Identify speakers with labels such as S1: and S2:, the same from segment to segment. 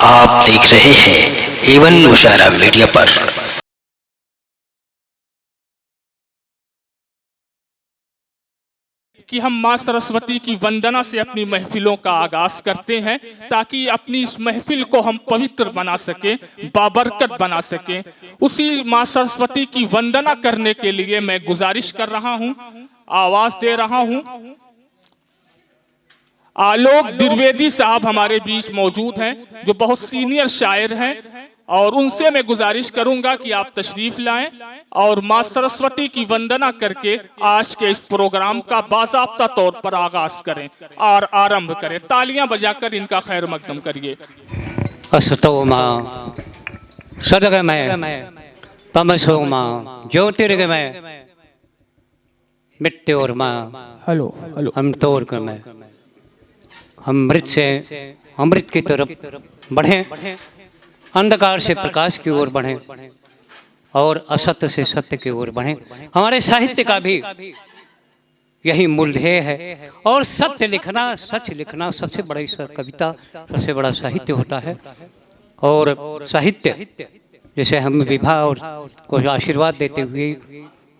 S1: आप देख रहे हैं एवन मुशायरा मीडिया पर।
S2: कि हम माँ सरस्वती की वंदना से अपनी महफिलों का आगाज करते हैं ताकि अपनी इस महफिल को हम पवित्र बना सकें, बाबरकत बना सकें। उसी माँ सरस्वती की वंदना करने के लिए मैं गुजारिश कर रहा हूँ, आवाज दे रहा हूँ। आलोक द्विवेदी साहब हमारे बीच मौजूद हैं जो बहुत सीनियर शायर हैं और उनसे मैं गुजारिश करूंगा कि आप तशरीफ लाएं और माँ सरस्वती की वंदना करके आज के इस प्रोग्राम का बाज़ाब्ता तौर पर आगाज करें और आरंभ करें। तालियां बजाकर इनका खैर मकदम करिए।
S3: असतो मां सदगमय तमसो मां ज्योतिर्गमय मृत्योर्मा
S2: हेलो हेलो
S3: अमृतोर्गमय। हम मृत से अमृत की तरफ बढ़ें, अंधकार से प्रकाश की ओर बढ़ें और असत्य से सत्य की ओर बढ़ें। हमारे साहित्य का भी यही मूल ध्येय है। और सत्य लिखना, सच लिखना सबसे बड़ी कविता, सबसे बड़ा साहित्य होता है। और साहित्य जैसे हम विभा और को आशीर्वाद देते हुए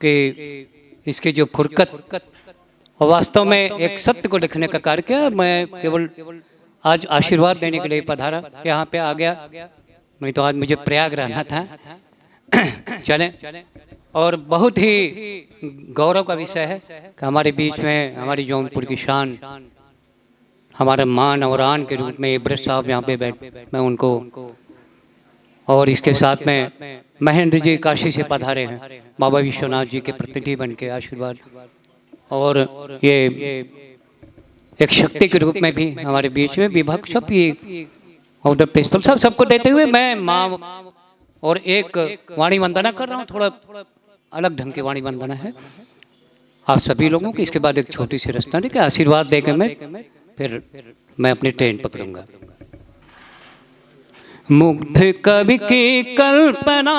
S3: कि इसकी जो फुरकत और वास्तव में एक सत्य को लिखने का कार्य किया, मैं केवल आज आशीर्वाद देने के लिए पधारा, यहाँ पे आ गया। नहीं तो आज मुझे प्रयाग रहना था। चले। और बहुत ही गौरव का विषय है कि हमारे बीच में हमारी जौनपुर की शान, हमारे मान और आन के रूप में ब्रश साहब यहाँ पे मैं उनको, और इसके साथ में महेंद्र जी काशी से पधारे हैं, बाबा विश्वनाथ जी के प्रतिनिधि बन के आशीर्वाद। और ये एक शक्ति के रूप में भी हमारे बीच में विभक्त सब ये और द प्रिंसिपल साहब सबको देते हुए मैं माँ और एक वाणी वंदना कर रहा हूँ। थोड़ा अलग ढंग की वाणी वंदना है आप सभी लोगों की। इसके बाद एक छोटी सी रचना देके आशीर्वाद देकर मैं अपनी ट्रेन पकड़ूंगा। मुग्ध कवि की कल्पना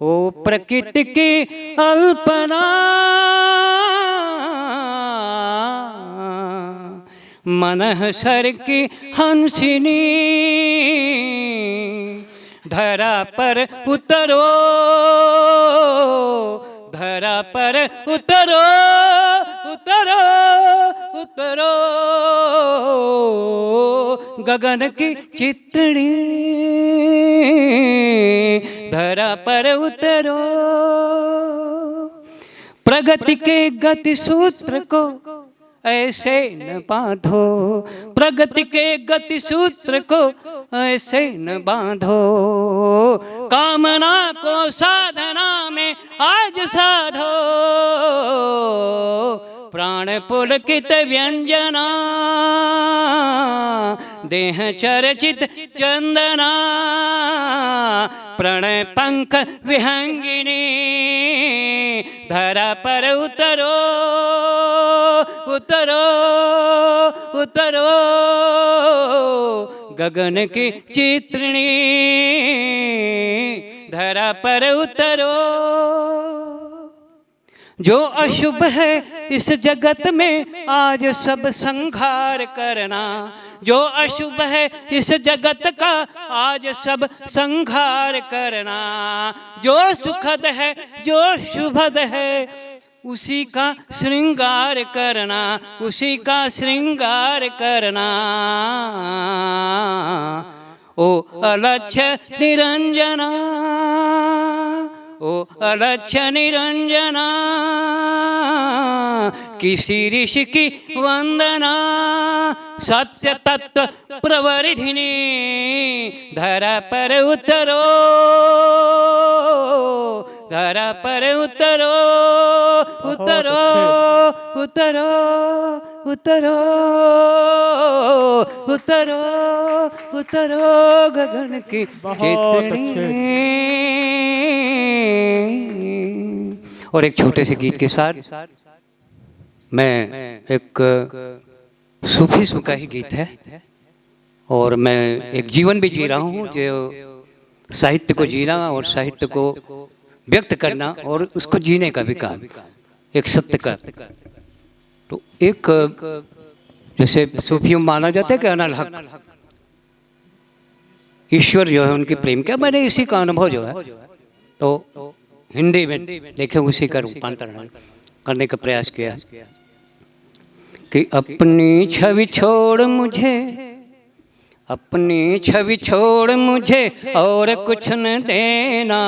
S3: ओ प्रकृति की अल्पना, मनः सर की हंसिनी, धरा पर उतरो, धरा पर उतरो, उतरो, उतरो, गगन की चितड़ी, धरा पर उतरो। प्रगति के गति सूत्र को ऐसे न बांधो, प्रगति के गति सूत्र को ऐसे न बांधो, कामना को साधना में आज साधो, प्राण पुलकित व्यंजना, देह चर्चित चंदना, प्रणय पंख विहंगिनी, धरा पर उतरो, उतरो, उतरो, गगन की चित्रिणी, धरा पर उतरो। जो अशुभ है इस जगत में आज सब संहार करना, जो अशुभ है इस जगत का आज सब संहार करना, जो सुखद है जो शुभद है उसी का श्रृंगार करना, उसी का श्रृंगार करना। ओ अलक्ष्य निरंजना, ओ अलक्ष्य निरंजना, किसी ऋषि की वंदना, सत्य तत्व प्रवर्धिनी, धरा पर उतरो, धरा पर उतरो, उतरो, उतरो, उतरो, उतरो, उतरो, गगन की चितड़ी। और एक छोटे से गीत के साथ मैं एक सूफी सू का ही गीत है और मैं एक जीवन भी जी रहा हूँ जो साहित्य को जीना और साहित्य को व्यक्त करना और उसको जीने का भी काम, एक सत्य का। तो एक जैसे सूफियों में माना जाता है कि अनल हक ईश्वर जो है उनके प्रेम का, मैंने इसी का अनुभव जो है तो हिंदी में देखे उसी का रूपांतरण करने का प्रयास किया कि अपनी छवि छोड़ मुझे, अपनी छवि छोड़ मुझे और कुछ न देना,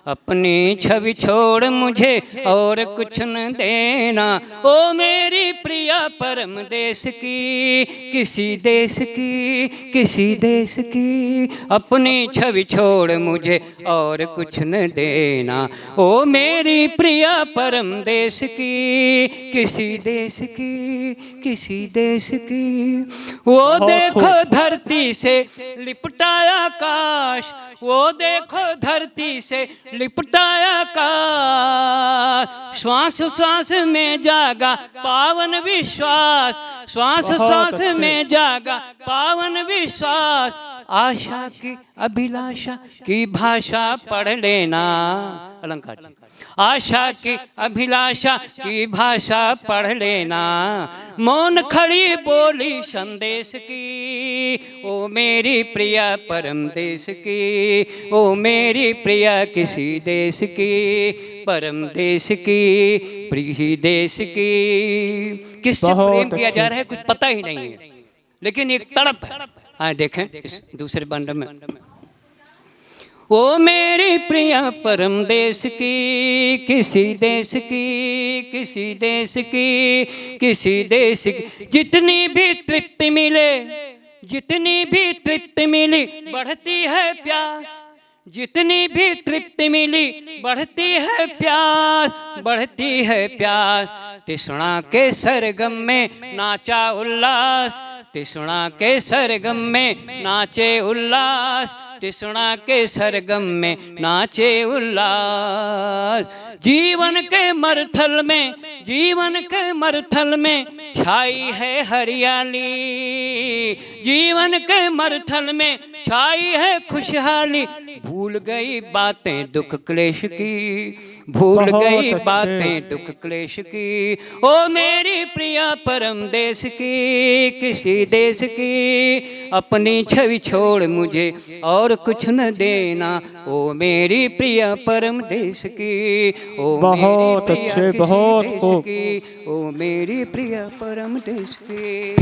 S3: अपनी छवि छोड़ मुझे और कुछ न देना, ओ मेरी प्रिया परम देश की, किसी देश की, किसी देश की, अपनी छवि छोड़ मुझे और कुछ न देना, ओ मेरी प्रिया परम देश की, किसी देश की, किसी देश की। वो देखो धरती से लिपटाया आकाश, वो देखो धरती से लिपटाया आकाश, श्वास श्वास में जागा पावन विश्वास, श्वास श्वास में जागा पावन विश्वास, आशा की अभिलाषा की भाषा पढ़ लेना, अलंकार, आशा की अभिलाषा की भाषा पढ़ लेना, मौन खड़ी बोली संदेश की, ओ मेरी प्रिया परम देश की, ओ मेरी प्रिया किसी देश की, परम देश की, प्रिय देश की। किससे प्रेम किया जा रहा है कुछ पता ही नहीं है, लेकिन एक तड़प है। आए देखें इस दूसरे बंड में, ओ मेरी प्रिया परम देश की, किसी देश की, किसी देश की, किसी देश की, जितनी भी तृप्ति मिले, जितनी भी तृप्ति मिली बढ़ती है प्यास, जितनी भी तृप्ति मिली बढ़ती है प्यास, बढ़ती है प्यास, तृष्णा के सरगम में नाचा उल्लास, तृष्णा के सरगम में नाचे उल्लास, तृष्णा के सरगम में नाचे उल्लास, जीवन के मरथल में, जीवन के मरथल में छाई है हरियाली, जीवन के मरथल में छाई है खुशहाली, भूल गई बातें दुख क्लेश की, भूल गई बातें दुख क्लेश की, ओ मेरी प्रिया परम देश की, किसी देश की, अपनी छवि छोड़ मुझे और कुछ न देना, ओ मेरी प्रिया परम देश की, ओ
S2: बहुत अच्छे, बहुत खूब।
S3: ओ मेरी प्रिया परम देश की।